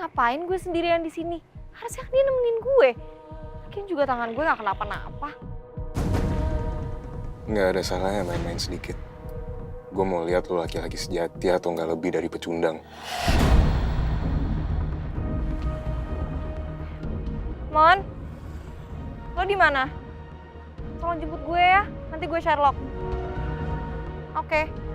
Ngapain gue sendirian di sini? Harusnya dia nemenin gue. Mungkin juga tangan gue gak kenapa-napa. Nggak ada salahnya main-main sedikit. Gue mau lihat lo laki-laki sejati atau nggak lebih dari pecundang. Mon, lo di mana? Tolong jemput gue ya, nanti gue Sherlock. Oke.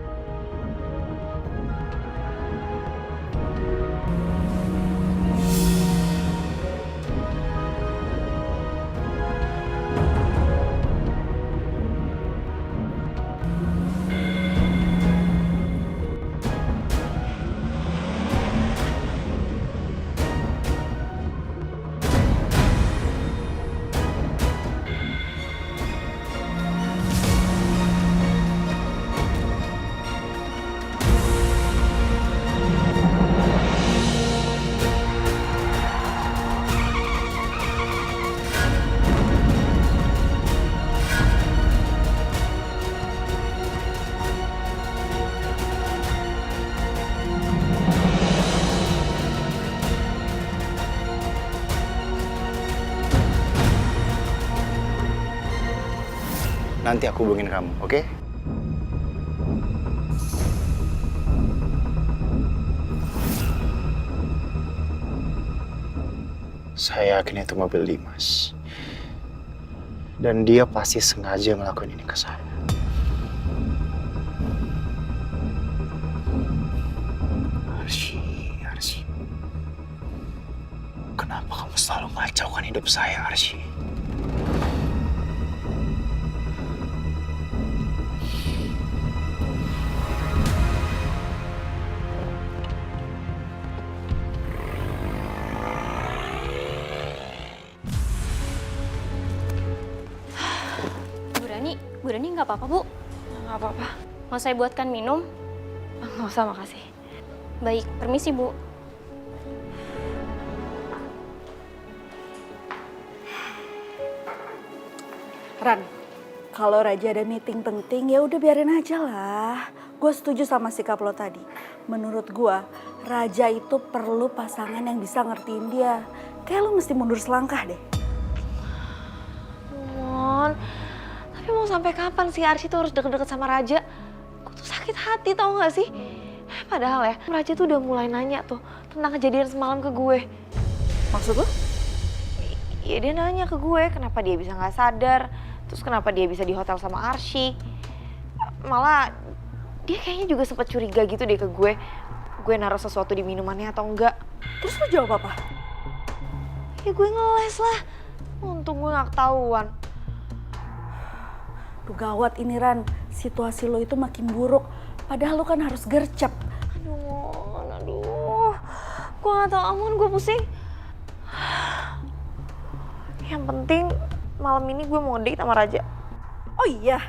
Nanti aku hubungin kamu, oke? Saya yakin itu mobil Dimas. Dan dia pasti sengaja ngelakuin ini ke saya. Arsy. Kenapa kamu selalu ngacaukan hidup saya, Arsy? Bu Rani nggak apa-apa, Bu? Nggak apa-apa. Mau saya buatkan minum? Nggak usah, makasih. Baik, permisi, Bu. Ran, kalau Raja ada meeting penting ya udah biarin aja lah. Gue setuju sama sikap lo tadi. Menurut gue, Raja itu perlu pasangan yang bisa ngertiin dia. Kayak lo mesti mundur selangkah deh. Mon, tapi mau sampai kapan sih Arsy tuh harus deket-deket sama Raja? Gue tuh sakit hati tau gak sih? Padahal ya, Raja tuh udah mulai nanya tuh tentang kejadian semalam ke gue. Maksud lo? Iya, dia nanya ke gue kenapa dia bisa gak sadar. Terus kenapa dia bisa di hotel sama Arsy. Malah dia kayaknya juga sempet curiga gitu deh ke gue. Gue naruh sesuatu di minumannya atau enggak. Terus lo jawab apa? Ya gue ngeles lah. Untung gue gak ketahuan. Duh gawat ini Ran, situasi lo itu makin buruk. Padahal lo kan harus gercep. Aduh. Gue gak tau, ampun gue pusing. Yang penting malam ini gue mau ngedate sama Raja. Oh iya.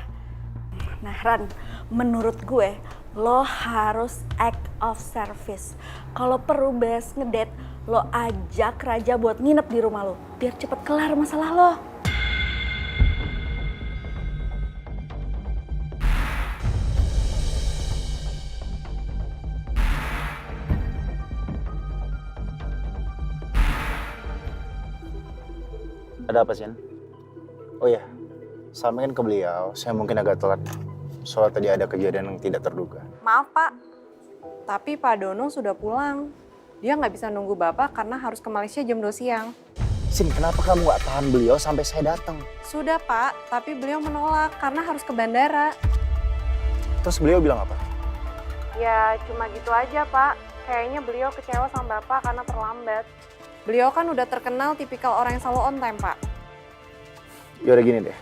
Nah Ran, menurut gue lo harus act of service. Kalau perlu beres ngedate, lo ajak Raja buat nginep di rumah lo. Biar cepet kelar masalah lo. Ada apa, Jen? Oh iya, sampaikan ke beliau, saya mungkin agak telat. Soal tadi ada kejadian yang tidak terduga. Maaf Pak, tapi Pak Dono sudah pulang. Dia nggak bisa nunggu Bapak karena harus ke Malaysia jam 2 siang. Sin, kenapa kamu nggak tahan beliau sampai saya datang? Sudah Pak, tapi beliau menolak karena harus ke bandara. Terus beliau bilang apa? Ya cuma gitu aja Pak, kayaknya beliau kecewa sama Bapak karena terlambat. Beliau kan udah terkenal tipikal orang yang selalu on time Pak. Yaudah gini deh,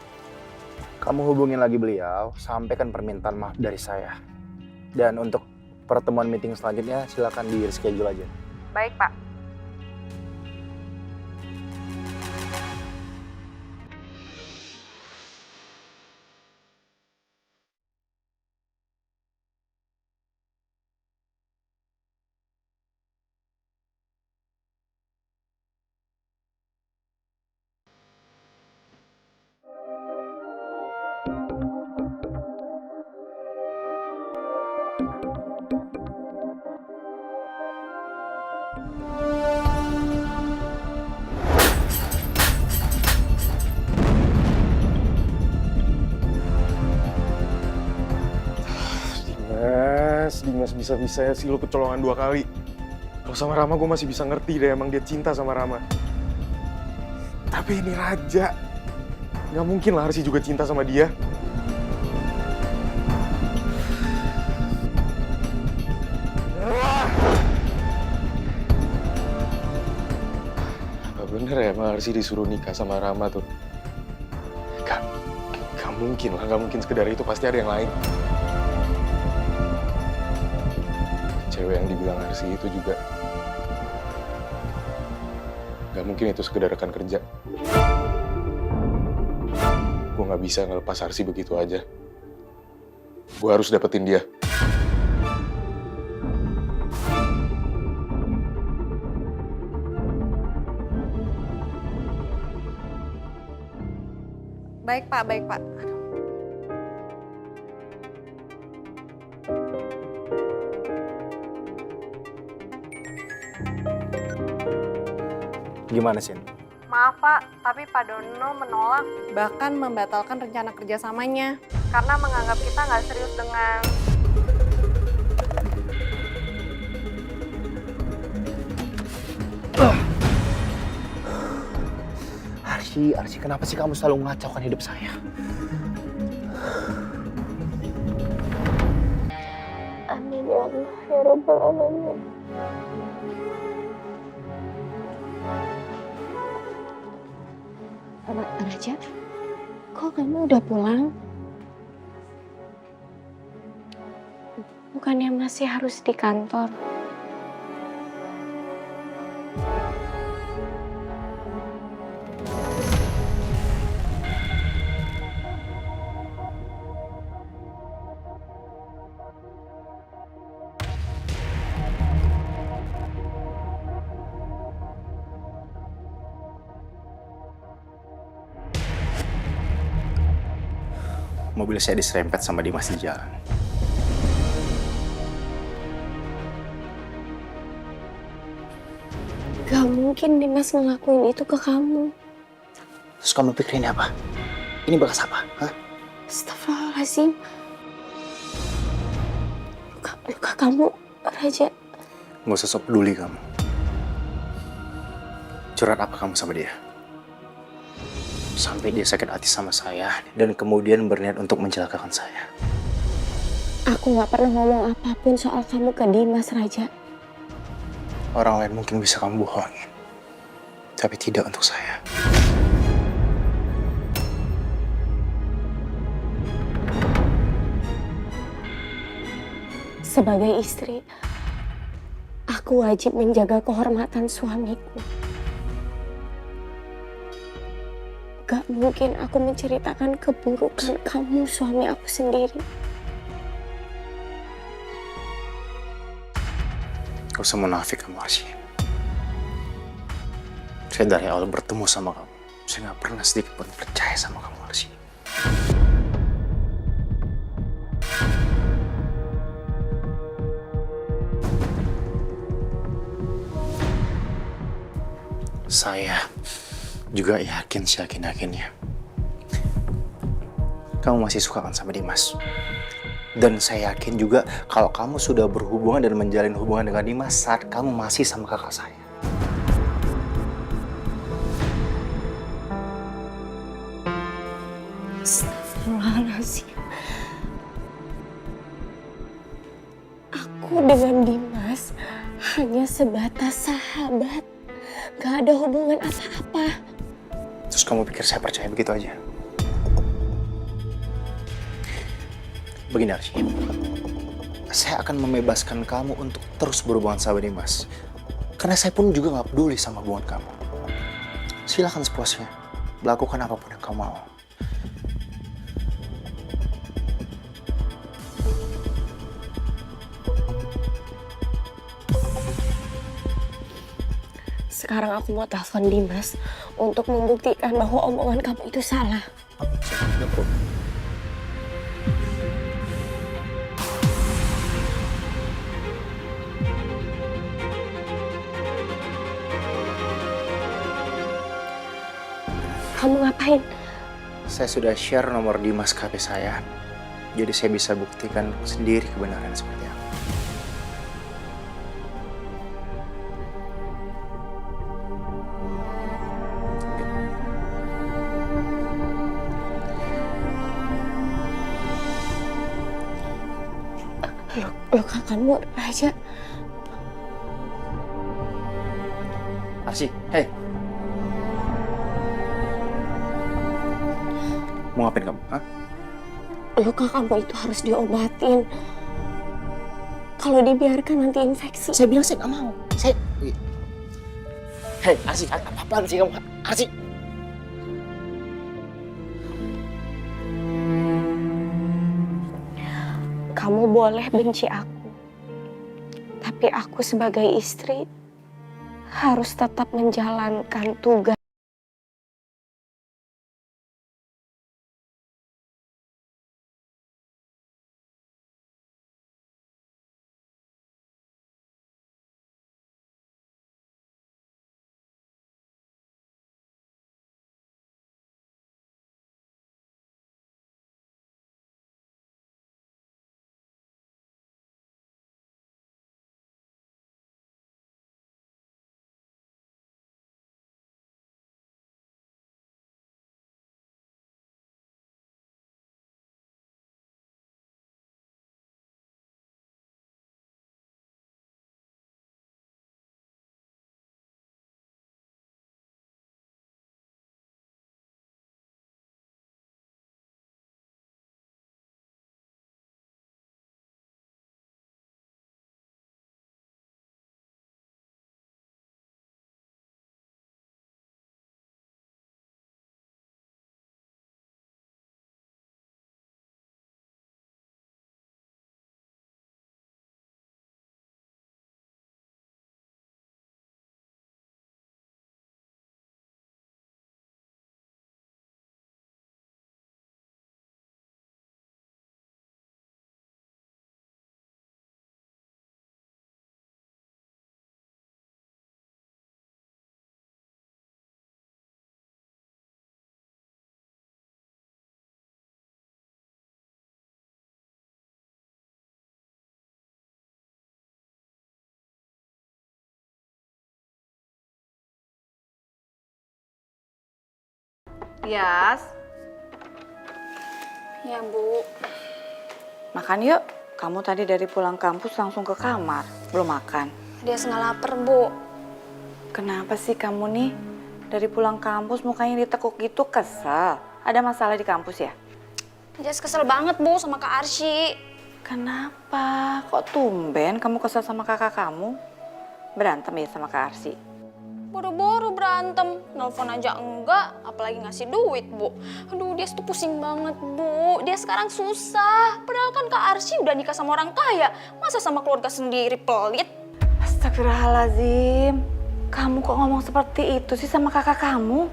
kamu hubungin lagi beliau, sampaikan permintaan maaf dari saya. Dan untuk pertemuan meeting selanjutnya silakan di reschedule aja. Baik Pak. bisa-bisanya sih lu kecolongan 2 kali. Kalau sama Rama gue masih bisa ngerti deh emang dia cinta sama Rama. Tapi ini Raja. Nggak mungkin lah Arsy juga cinta sama dia. Apa bener ya emang Arsy disuruh nikah sama Rama tuh? Gak mungkin lah, gak mungkin sekedar itu, pasti ada yang lain. Cewek yang dibilang Arsy itu juga gak mungkin itu sekedar rekan kerja. Gue gak bisa ngelepas Arsy begitu aja. Gue harus dapetin dia. Baik Pak, baik Pak. Gimana, Sin? Maaf Pak, tapi Pak Dono menolak, bahkan membatalkan rencana kerjasamanya. Karena menganggap kita nggak serius dengan... Arsy, kenapa sih kamu selalu mengacaukan hidup saya? Amin ya Allah, ya Rabbal Alamin. Raja, kok kamu udah pulang? Bukannya masih harus di kantor? Mobil saya diserempet sama Dimas di jalan. Gak mungkin Dimas ngelakuin itu ke kamu. Terus kamu pikirin apa? Ini bekas apa? Hah? Astagfirullahaladzim. Luka kamu, Raja. Nggak usah sok peduli kamu. Curhat apa kamu sama dia? Sampai dia sakit hati sama saya dan kemudian berniat untuk mencelakakan saya. Aku gak pernah ngomong apapun soal kamu ke Dimas, Raja. Orang lain mungkin bisa kamu bohongin, tapi tidak untuk saya. Sebagai istri, aku wajib menjaga kehormatan suamiku. Gak mungkin aku menceritakan keburukan kamu, suami aku sendiri. Gak usah munafik kamu, Arsy. Saya dari awal bertemu sama kamu, saya gak pernah sedikit pun percaya sama kamu, Arsy. Saya juga yakin seyakin-yakinnya kamu masih suka kan sama Dimas. Dan saya yakin juga kalau kamu sudah berhubungan dan menjalin hubungan dengan Dimas saat kamu masih sama kakak saya. Astagfirullahaladzim. Aku dengan Dimas hanya sebatas sahabat. Gak ada hubungan apa-apa. Terus kamu pikir saya percaya begitu aja? Begini, Arsy. Saya akan membebaskan kamu untuk terus berhubungan sama Dimas. Karena saya pun juga gak peduli sama hubungan kamu. Silakan sepuasnya. Lakukan apapun yang kamu mau. Sekarang aku mau telepon Dimas untuk membuktikan bahwa omongan kamu itu salah. Kamu ngapain? Saya sudah share nomor Dimas ke HP saya. Jadi saya bisa buktikan sendiri kebenaran seperti apa. Peluk kakakmu, Raja. Arsy, hei. Mau ngapain kamu? Hah? Luka kamu itu harus diobatin. Kalau dibiarkan nanti infeksi. Saya bilang saya nggak mau. Hei, Arsy, apa-apaan sih kamu? Arsy. Kamu boleh benci aku. Tapi aku sebagai istri harus tetap menjalankan tugas. Yas, Ya, Bu. makan yuk. Kamu tadi dari pulang kampus langsung ke kamar, belum makan. Dia nggak lapar, Bu. Kenapa sih kamu nih? Dari pulang kampus mukanya ditekuk gitu, kesel. Ada masalah di kampus ya? Jess kesel banget, Bu, sama Kak Arsy. Kenapa? Kok tumben kamu kesel sama kakak kamu? Berantem ya sama Kak Arsy? Boro-boro berantem, nelfon aja enggak, apalagi ngasih duit, Bu. Aduh, dia tuh pusing banget, Bu. Dia sekarang susah. Padahal kan Kak Arsy udah nikah sama orang kaya. Masa sama keluarga sendiri pelit? Astagfirullahaladzim. Kamu kok ngomong seperti itu sih sama kakak kamu?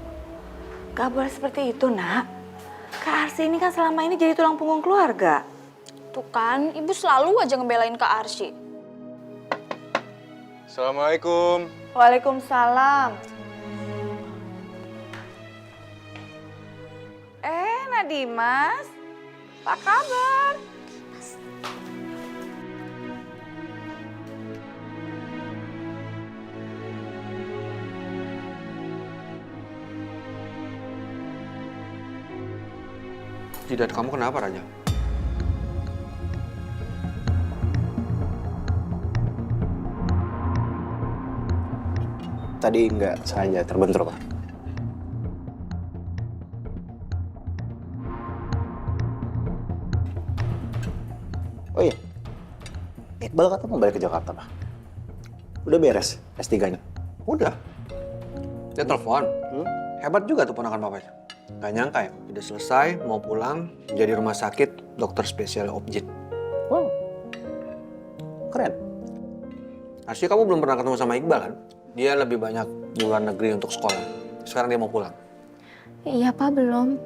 Gak boleh seperti itu, nak. Kak Arsy ini kan selama ini jadi tulang punggung keluarga. Tuh kan, Ibu selalu aja ngebelain Kak Arsy. Assalamualaikum. Waalaikumsalam. Nadimas, apa kabar? Jidat kamu kenapa, Raja? Tadi nggak sengaja terbentur, Pak. Oh iya, Iqbal kata mau balik ke Jakarta, Pak. Udah beres S3-nya? Udah. Dia telepon. Hebat juga tuh ponakan papanya. Gak nyangka ya, udah selesai, mau pulang, jadi rumah sakit dokter spesial objek. Wow, keren. Arsy, kamu belum pernah ketemu sama Iqbal kan? Dia lebih banyak di luar negeri untuk sekolah. Sekarang dia mau pulang. Iya, Pak, belum.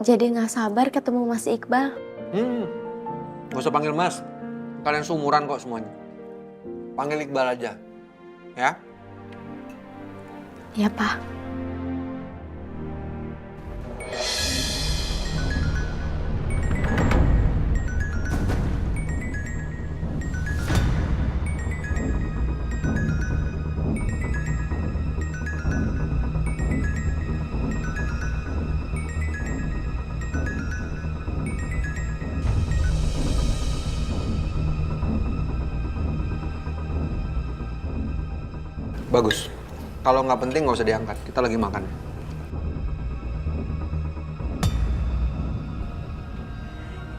Jadi nggak sabar ketemu Mas Iqbal. Gak usah panggil Mas. Kalian seumuran kok semuanya. Panggil Iqbal aja. Ya? Iya, Pak. Bagus. Kalau nggak penting nggak usah diangkat. Kita lagi makan.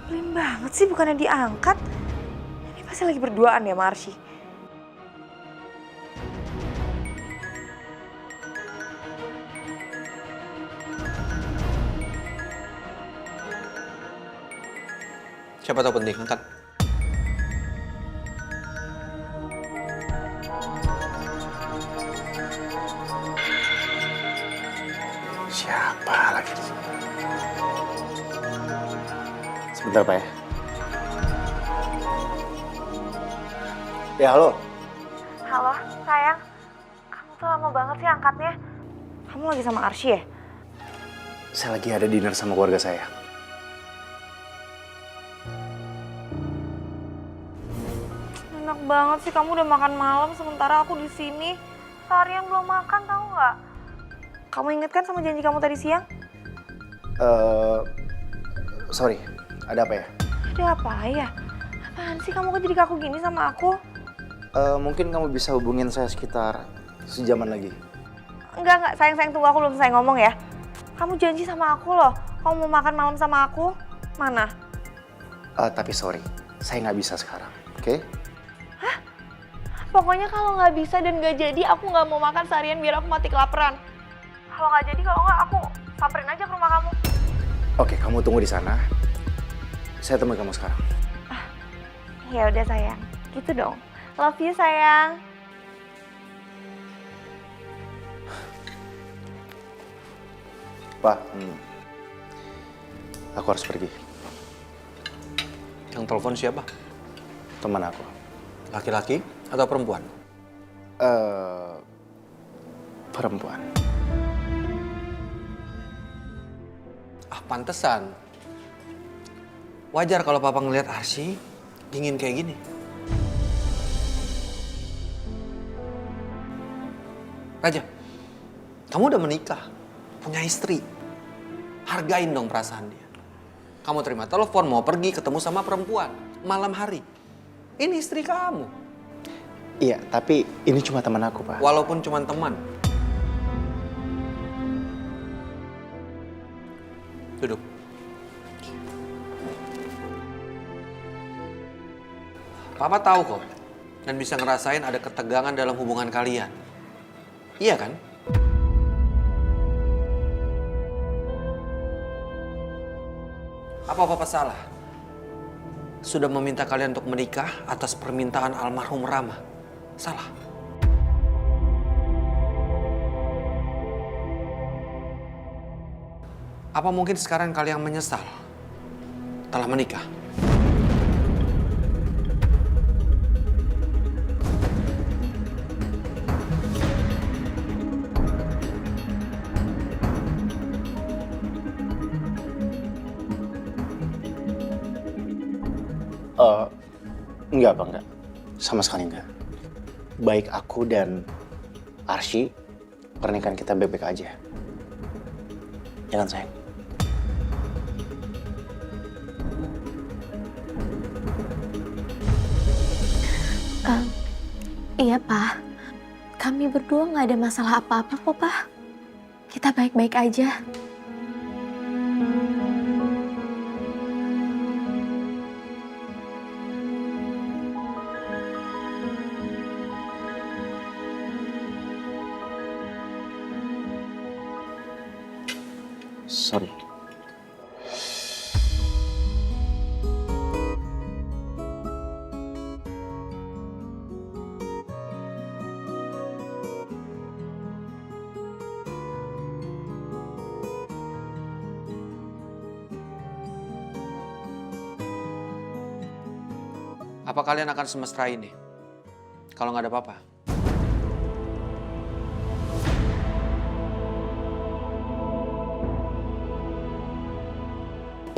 Belin banget sih bukannya diangkat. Ini pasti lagi berduaan ya sama Arsy. Siapa tahu penting, angkat. Siapa lagi di sini? Sebentar, Pak ya. Ya, halo. Halo, sayang. Kamu tuh lama banget sih angkatnya. Kamu lagi sama Arsy ya? Saya lagi ada dinner sama keluarga saya. Enak banget sih kamu udah makan malam sementara aku di sini seharian belum makan tahu nggak? Kamu inget kan sama janji kamu tadi siang? Sorry, ada apa ya? Ada apa ya? Apaan sih kamu kok jadi kaku gini sama aku? Mungkin kamu bisa hubungin saya sekitar sejaman lagi. Enggak, sayang tunggu aku belum selesai ngomong ya. Kamu janji sama aku loh, kamu mau makan malam sama aku? Mana? Tapi sorry, saya nggak bisa sekarang, oke? Pokoknya kalau nggak bisa dan nggak jadi, aku nggak mau makan seharian biar aku mati kelaparan. Kalau nggak jadi, kalau nggak aku samperin aja ke rumah kamu. Oke, kamu tunggu di sana. Saya temui kamu sekarang. Ya udah sayang, gitu dong. Love you sayang. Pak, aku harus pergi. Yang telepon siapa? Teman aku. Laki-laki atau perempuan? Perempuan. Ah, pantesan. Wajar kalau papa ngelihat Arsy dingin kayak gini. Raja, kamu udah menikah, punya istri. Hargain dong perasaan dia. Kamu terima telepon mau pergi ketemu sama perempuan malam hari. Ini istri kamu. Iya, tapi ini cuma teman aku, Pak. Walaupun cuma teman. Duduk. Papa tahu kok dan bisa ngerasain ada ketegangan dalam hubungan kalian. Iya kan? Apa Papa salah? Sudah meminta kalian untuk menikah atas permintaan almarhum Rama. Salah. Apa mungkin sekarang kalian menyesal telah menikah? Enggak, Pak, enggak. Sama sekali enggak. Baik aku dan Arsy, pernikahan kita baik-baik aja. Ya kan, sayang? Iya, Pak. Kami berdua nggak ada masalah apa-apa kok, Pak. Kita baik-baik aja. Sorry. Apa kalian akan semesra ini? Kalau nggak ada apa-apa.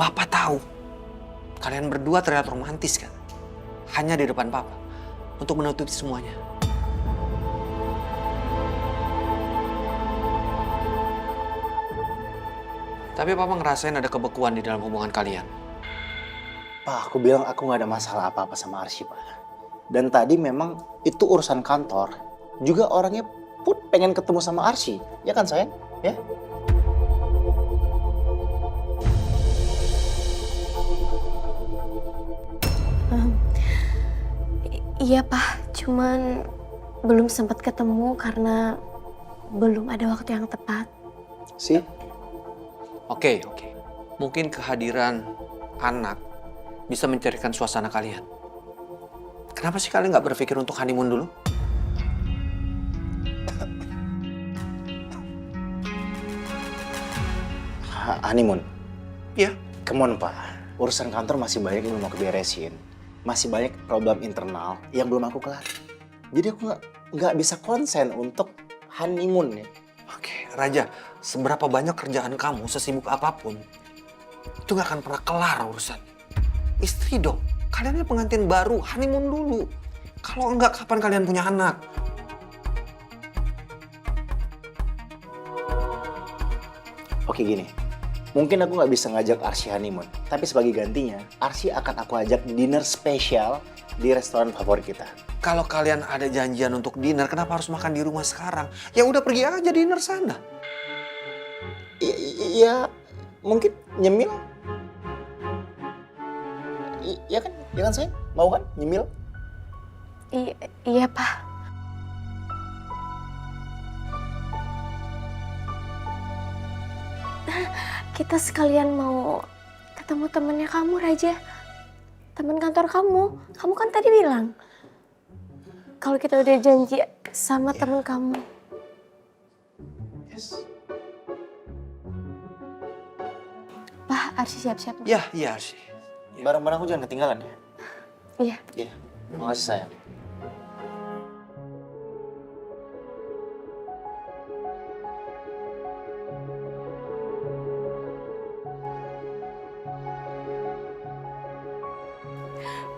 Papa tahu, kalian berdua terlihat romantis kan? Hanya di depan Papa, untuk menutupi semuanya. Tapi Papa ngerasain ada kebekuan di dalam hubungan kalian. Pak, aku bilang aku nggak ada masalah apa-apa sama Arsy, Pak. Dan tadi memang itu urusan kantor. Juga orangnya pun pengen ketemu sama Arsy, ya kan sayang? Ya? Iya Pak, cuman belum sempat ketemu karena belum ada waktu yang tepat. Sih? Oke. Mungkin kehadiran anak bisa mencairkan suasana kalian. Kenapa sih kalian nggak berpikir untuk honeymoon dulu? Honeymoon? Iya. Come on, Pak. Urusan kantor masih banyak yang belum aku beresin. Masih banyak problem internal yang belum aku kelar. Jadi aku nggak bisa konsen untuk honeymoon ya. Oke, Raja, seberapa banyak kerjaan kamu, sesibuk apapun, itu gak akan pernah kelar urusan. Istri dong, kalian ini pengantin baru, honeymoon dulu. Kalau enggak, kapan kalian punya anak? Oke gini, mungkin aku nggak bisa ngajak Arsy honeymoon. Tapi sebagai gantinya, Arsy akan aku ajak dinner spesial di restoran favorit kita. Kalau kalian ada janjian untuk dinner, kenapa harus makan di rumah sekarang? Ya udah pergi aja dinner sana. Iya, mungkin nyemil. Iya kan? Iya kan sayang? Mau kan nyemil? Iya Pak. Kita sekalian mau ketemu temennya kamu, Raja. Temen kantor kamu. Kamu kan tadi bilang kalau kita udah janji sama temen kamu. Yes. Pak, Arsy siap-siap. Iya sih. Barang-barangku jangan ketinggalan ya. Iya. Iya. Makasih sayang.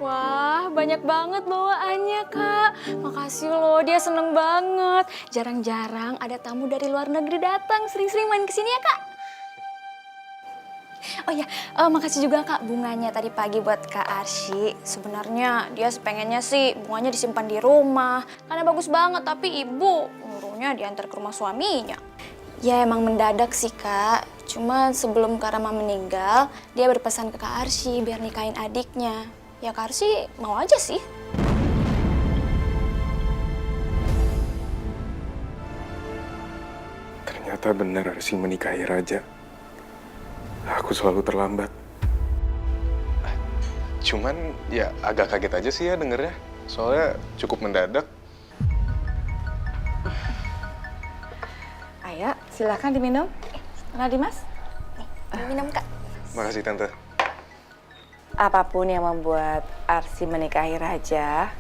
Wah, banyak banget bawaannya, Kak. Makasih loh, dia seneng banget. Jarang-jarang ada tamu dari luar negeri datang. Sering-sering main kesini ya, Kak. Oh iya, makasih juga Kak bunganya tadi pagi buat Kak Arsy. Sebenarnya dia pengennya sih bunganya disimpan di rumah. Karena bagus banget, tapi ibu nyuruhnya diantar ke rumah suaminya. Ya emang mendadak sih Kak. Cuma sebelum Kak Rama meninggal, dia berpesan ke Kak Arsy biar nikahin adiknya. Ya Kak Arsy mau aja sih. Ternyata benar Arsy menikahi Raja. Aku selalu terlambat. Cuman ya agak kaget aja sih ya dengernya. Soalnya cukup mendadak. Ayo, silakan diminum. Nadi Mas. Minum Kak. Makasih Tante. Apapun yang membuat Arsy menikahi Raja,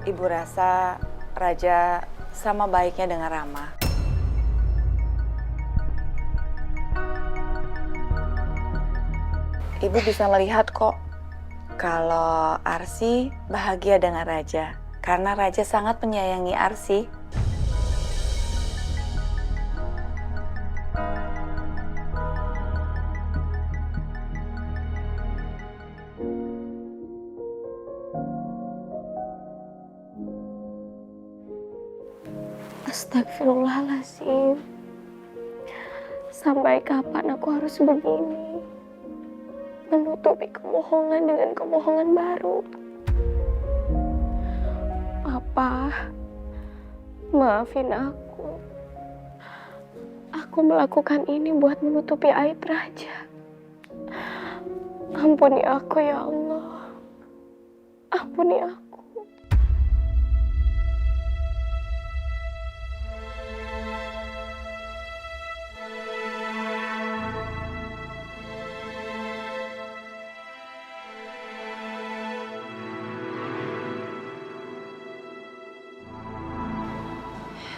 Ibu rasa Raja sama baiknya dengan Rama. Ibu bisa melihat kok kalau Arsy bahagia dengan Raja karena Raja sangat menyayangi Arsy. Astagfirullahaladzim. Sampai kapan aku harus begini? Menutupi kebohongan dengan kebohongan baru. Papa, maafin aku. Aku melakukan ini buat menutupi aib Raja. Ampuni aku ya Allah. Ampuni aku.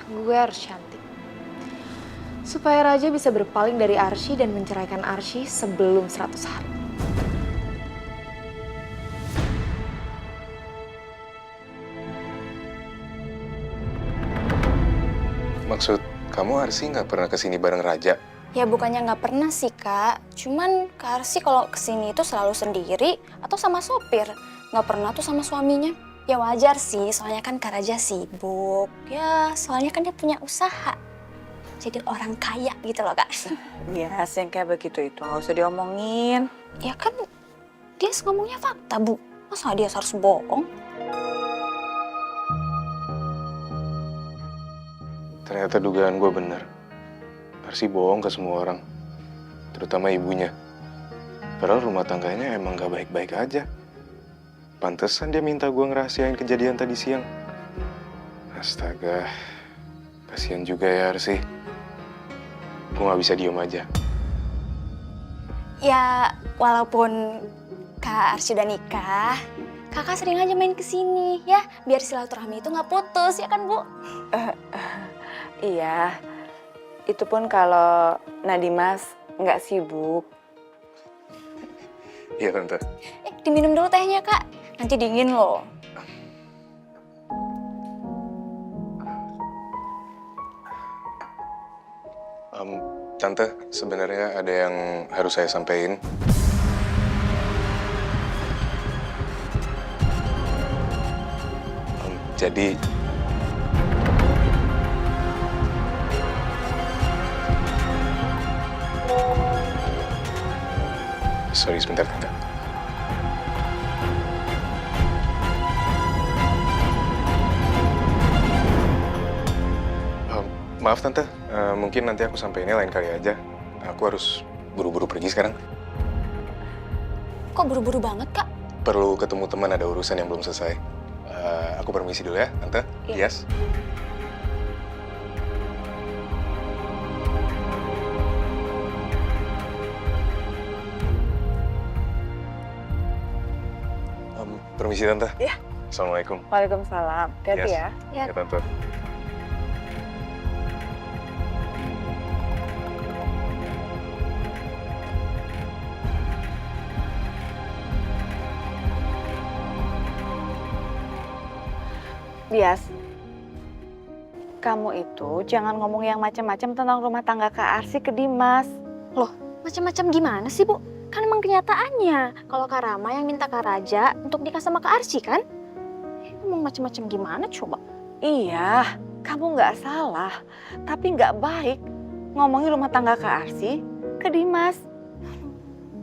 Gue harus cantik. Supaya Raja bisa berpaling dari Arsy dan menceraikan Arsy sebelum 100 hari. Maksud kamu Arsy nggak pernah kesini bareng Raja? Ya bukannya nggak pernah sih Kak. Cuman Kak Arsy kalau kesini itu selalu sendiri atau sama sopir. Nggak pernah tuh sama suaminya. Ya wajar sih, soalnya kan Kak Raja sibuk. Ya, soalnya kan dia punya usaha. Jadi orang kaya gitu loh, Kak. Bias yang kayak begitu itu nggak usah diomongin. Ya kan, dia ngomongnya fakta, Bu. Masa dia harus bohong? Ternyata dugaan gue bener. Arsi bohong ke semua orang, terutama ibunya. Padahal rumah tangganya emang gak baik-baik aja. Pantesan dia minta gue ngerahasiain kejadian tadi siang. Astaga, kasihan juga ya Arsi. Gue gak bisa diem aja. Ya, walaupun Kak Arsy udah nikah, kakak sering aja main kesini ya, biar silaturahmi itu nggak putus, ya kan Bu? Iya, itu pun kalau Nadimas nggak sibuk. Iya Tante. Diminum dulu tehnya Kak, nanti dingin loh. Tante, sebenarnya ada yang harus saya sampaikan. Jadi... Sorry, sebentar, Tante. Maaf, Tante. Mungkin nanti aku sampainya lain kali aja. Aku harus buru-buru pergi sekarang. Kok buru-buru banget Kak? Perlu ketemu teman, ada urusan yang belum selesai. Aku permisi dulu ya, Tante. Iya. Yes. Permisi Tante. Iya. Assalamualaikum. Waalaikumsalam. Hati-hati Yes. ya. Ya. Ya Tante. Bias, kamu itu jangan ngomong yang macam-macam tentang rumah tangga Kak Arsy ke Dimas. Loh, macam-macam gimana sih Bu? Kan emang kenyataannya, kalau Kak Rama yang minta Kak Raja untuk nikah sama Kak Arsy kan? Emang macam-macam gimana coba? Iya, kamu nggak salah. Tapi nggak baik ngomongin rumah tangga Kak Arsy ke Dimas.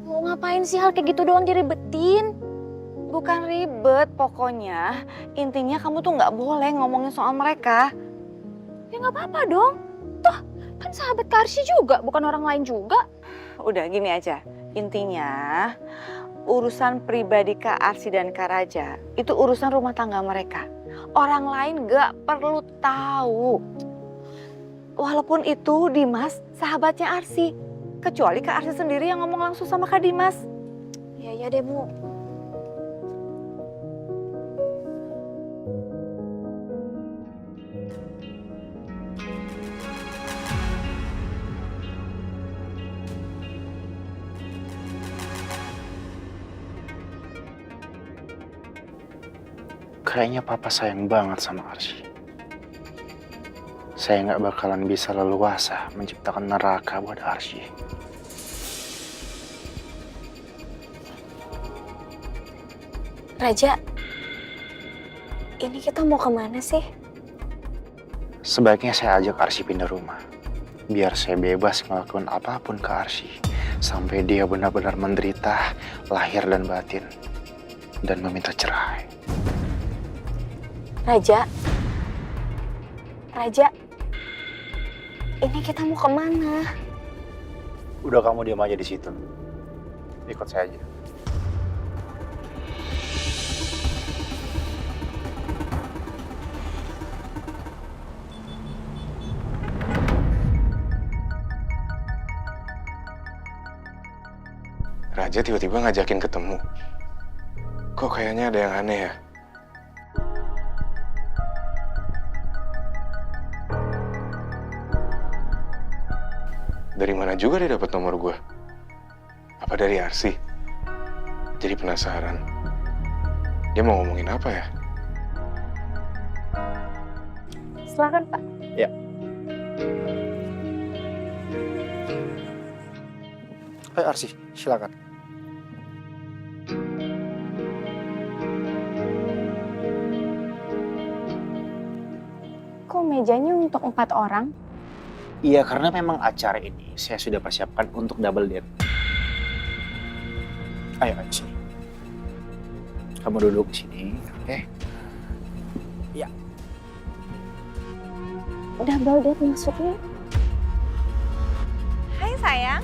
Mau ngapain sih hal kayak gitu doang diribetin? Bukan ribet, pokoknya intinya kamu tuh nggak boleh ngomongin soal mereka. Ya nggak apa-apa dong. Toh, kan sahabat Kak Arsy juga, bukan orang lain juga. Udah gini aja, intinya urusan pribadi Kak Arsy dan Kak Raja itu urusan rumah tangga mereka. Orang lain nggak perlu tahu. Walaupun itu Dimas sahabatnya Arsy, kecuali Kak Arsy sendiri yang ngomong langsung sama Kak Dimas. Ya deh Bu. Kayaknya papa sayang banget sama Arsy. Saya nggak bakalan bisa leluasa menciptakan neraka buat Arsy. Raja, ini kita mau kemana sih? Sebaiknya saya ajak Arsy pindah rumah. Biar saya bebas ngelakuin apapun ke Arsy. Sampai dia benar-benar menderita lahir dan batin. Dan meminta cerai. Raja, ini kita mau kemana? Udah kamu diam aja di situ. Ikut saya aja. Raja tiba-tiba ngajakin ketemu. Kok kayaknya ada yang aneh ya? Dari mana juga dia dapat nomor gue? Apa dari Arsy? Jadi penasaran. Dia mau ngomongin apa ya? Silakan Pak. Ya. Hai Arsy, silakan. kok mejanya untuk 4 orang? Iya, karena memang acara ini saya sudah persiapkan untuk double date. Ayo, sini. Kamu duduk sini, oke? Ya. Double date maksudnya? Hai sayang.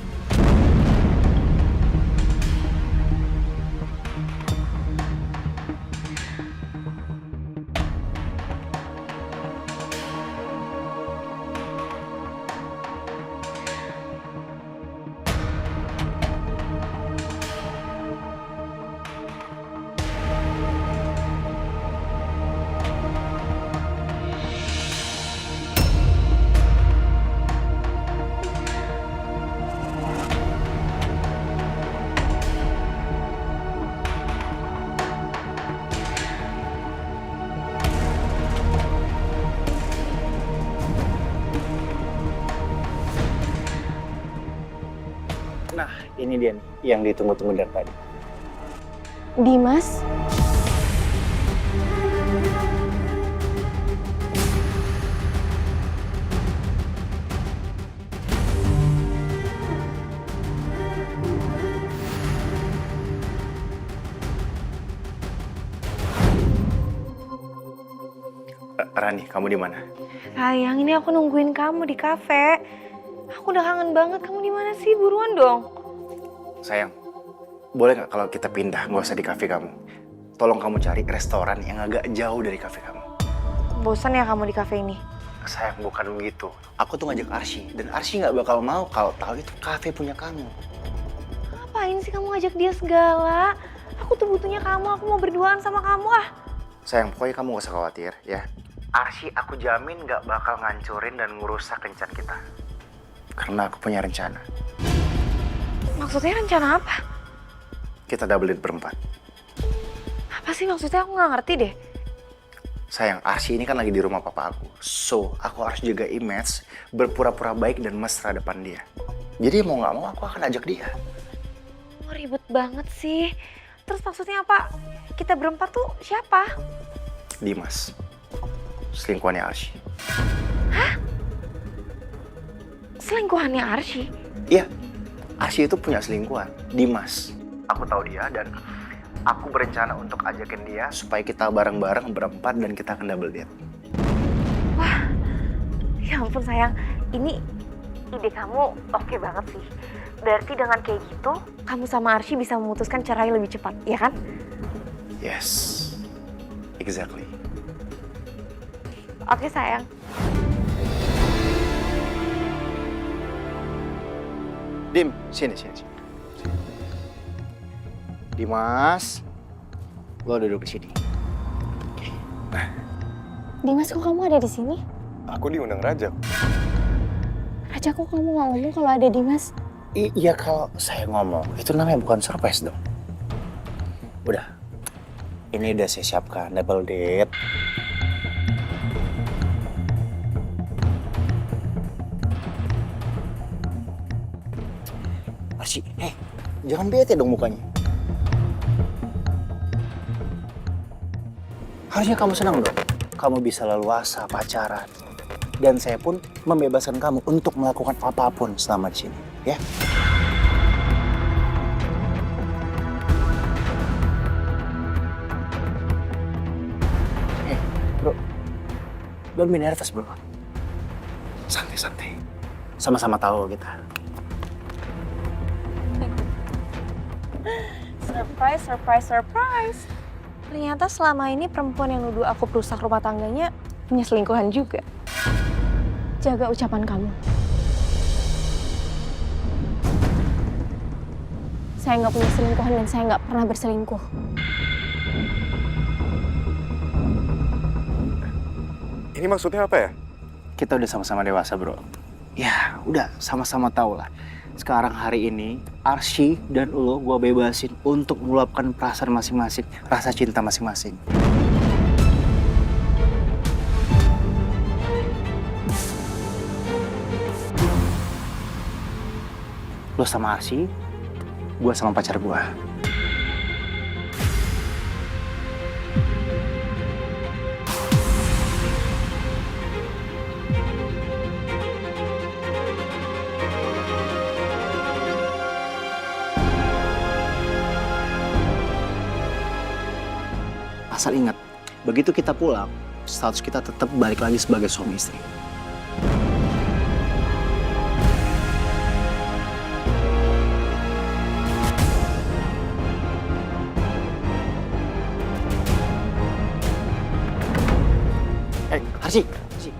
Nah, ini dia nih, yang ditunggu-tunggu dari tadi. Dimas? Rani, kamu di mana? Sayang, ini aku nungguin kamu di kafe. Aku udah kangen banget. Kamu di mana sih? Buruan dong. Sayang, boleh nggak kalau kita pindah, nggak usah di kafe kamu? Tolong kamu cari restoran yang agak jauh dari kafe kamu. Bosan ya kamu di kafe ini? Sayang, bukan begitu. Aku tuh ngajak Arsy, dan Arsy nggak bakal mau kalau tahu itu kafe punya kamu. Ngapain sih kamu ngajak dia segala? Aku tuh butuhnya kamu. Aku mau berduaan sama kamu ah. Sayang, pokoknya kamu gak usah khawatir ya. Arsy aku jamin gak bakal ngancurin dan ngerusak kencan kita. Karena aku punya rencana. Maksudnya rencana apa? Kita double date berempat. Apa sih maksudnya? Aku nggak ngerti deh. Sayang, Arsy ini kan lagi di rumah papa aku. So, aku harus jaga image, berpura-pura baik dan mesra depan dia. Jadi mau gak mau aku akan ajak dia. Oh, ribet banget sih. Terus maksudnya apa? Kita berempat tuh siapa? Dimas, selingkuhannya Arsy. Selingkuhannya Arsy? Iya, Arsy itu punya selingkuhan, Dimas. Aku tahu dia dan aku berencana untuk ajakin dia supaya kita bareng-bareng berempat dan kita akan double date. Wah, ya ampun sayang. Ini ide kamu oke banget sih. Berarti dengan kayak gitu, kamu sama Arsy bisa memutuskan cerai lebih cepat, ya kan? Yes, exactly. Oke sayang. Dim, sini. Dimas, lo duduk di sini. Dimas, kok kamu ada di sini? Aku diundang Raja. Raja, kok kamu nggak ngomong kalau ada Dimas? Iya, kalau saya ngomong, itu namanya bukan surprise dong. Udah, ini udah saya siapkan double date. Arsy, jangan bete dong mukanya. Harusnya kamu senang dong. Kamu bisa leluasa pacaran. Dan saya pun membebaskan kamu untuk melakukan apapun selama di sini, ya. Bro, don't be nervous, bro. Santai. Sama-sama tahu kita. Surprise. Ternyata selama ini perempuan yang nuduh aku perusak rumah tangganya punya selingkuhan juga. Jaga ucapan kamu. Saya nggak punya selingkuhan dan saya nggak pernah berselingkuh. Ini maksudnya apa ya? Kita udah sama-sama dewasa, bro. Ya, udah sama-sama tahu lah. Sekarang hari ini, Arsy dan lo gue bebasin untuk meluapkan perasaan masing-masing, rasa cinta masing-masing. Lo sama Arsy, gue sama pacar gue. Asal ingat, begitu kita pulang, status kita tetap balik lagi sebagai suami istri. Hei,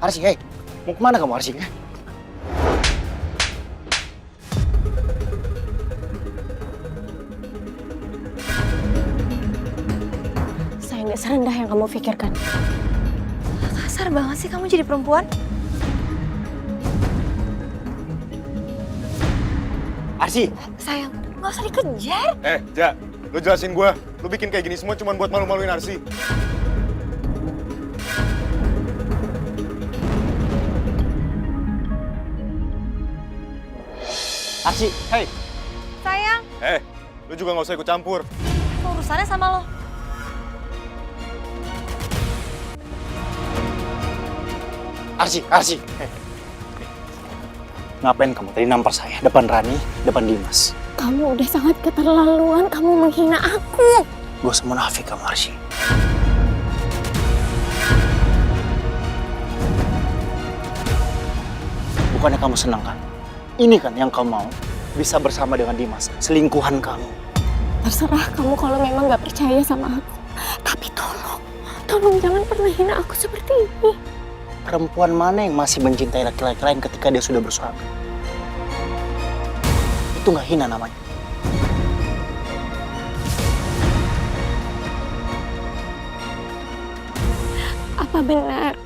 Arsy, hei. Mau kemana kamu, Arsy? Saya nggak serendah yang kamu pikirkan. Kasar banget sih kamu jadi perempuan. Arsy! Sayang, nggak usah dikejar. Ja, lu jelasin gue. Lu bikin kayak gini semua cuma buat malu-maluin Arsy. Arsy, hei! Sayang, Lu juga nggak usah ikut campur. Apa urusannya sama lo? Arsy! Hei. Ngapain kamu tadi nampar saya? Depan Rani, depan Dimas. Kamu udah sangat keterlaluan, kamu menghina aku. Gue semunafik kamu, Arsy. Bukannya kamu senang kan? Ini kan yang kamu mau, bisa bersama dengan Dimas, selingkuhan kamu. Terserah kamu kalau memang nggak percaya sama aku. Tapi tolong jangan pernah hina aku seperti ini. Perempuan mana yang masih mencintai laki-laki lain ketika dia sudah bersuami? Itu nggak hina namanya. Apa benar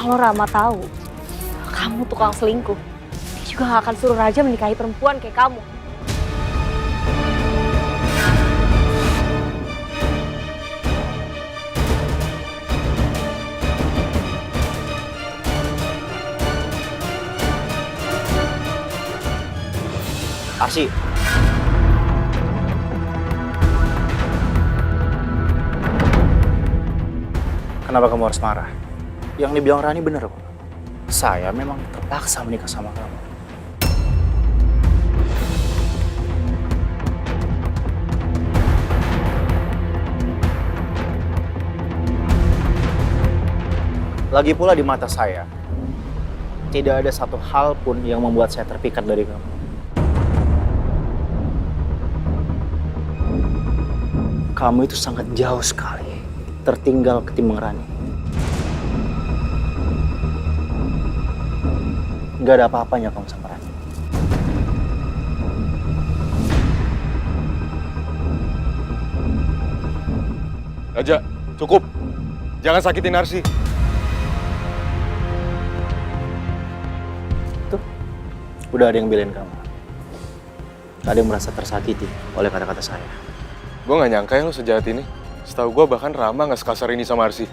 Kalau Rama tahu kamu tukang selingkuh, dia juga gak akan suruh Raja menikahi perempuan kayak kamu. Arsy. Kenapa kamu harus marah? Yang dibilang Rani bener kok. Saya memang terpaksa menikah sama kamu. Lagi pula di mata saya, tidak ada satu hal pun yang membuat saya terpikat dari kamu. Kamu itu sangat jauh sekali, tertinggal ketimbang Rani. Gak ada apa-apanya kamu sama Rani. Raja, cukup. Jangan sakitin Arsy. Tuh, udah ada yang belain kamu. Ada yang merasa tersakiti oleh kata-kata saya. Gue gak nyangka ya lo sejahat ini. Setahu gue bahkan Rama gak sekasar ini sama Arsy.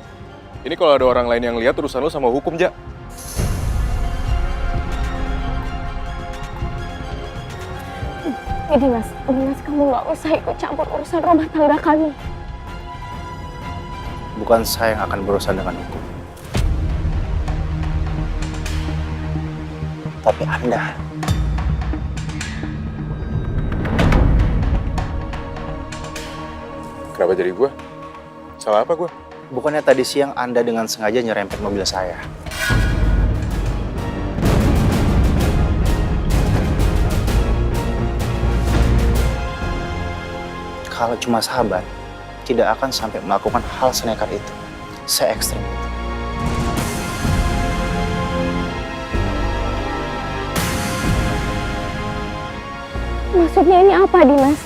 Ini kalau ada orang lain yang lihat urusan lo sama hukum, Ja. Jadi Mas kamu nggak usah ikut campur urusan rumah tangga kami. Bukan saya yang akan berurusan dengan hukum. Tapi Anda. Kenapa jadi gue? Salah apa gue? Bukannya tadi siang Anda dengan sengaja nyerempet mobil saya? Kalau cuma sahabat, tidak akan sampai melakukan hal senekat itu, se-ekstrim itu. Maksudnya ini apa, Dimas?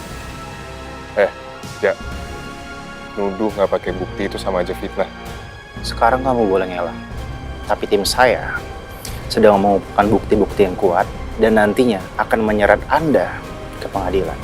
Ja. Nuduh gak pakai bukti itu sama aja fitnah. Sekarang kamu boleh ngelak. Tapi tim saya sedang mengumpulkan bukti-bukti yang kuat dan nantinya akan menyeret Anda ke pengadilan.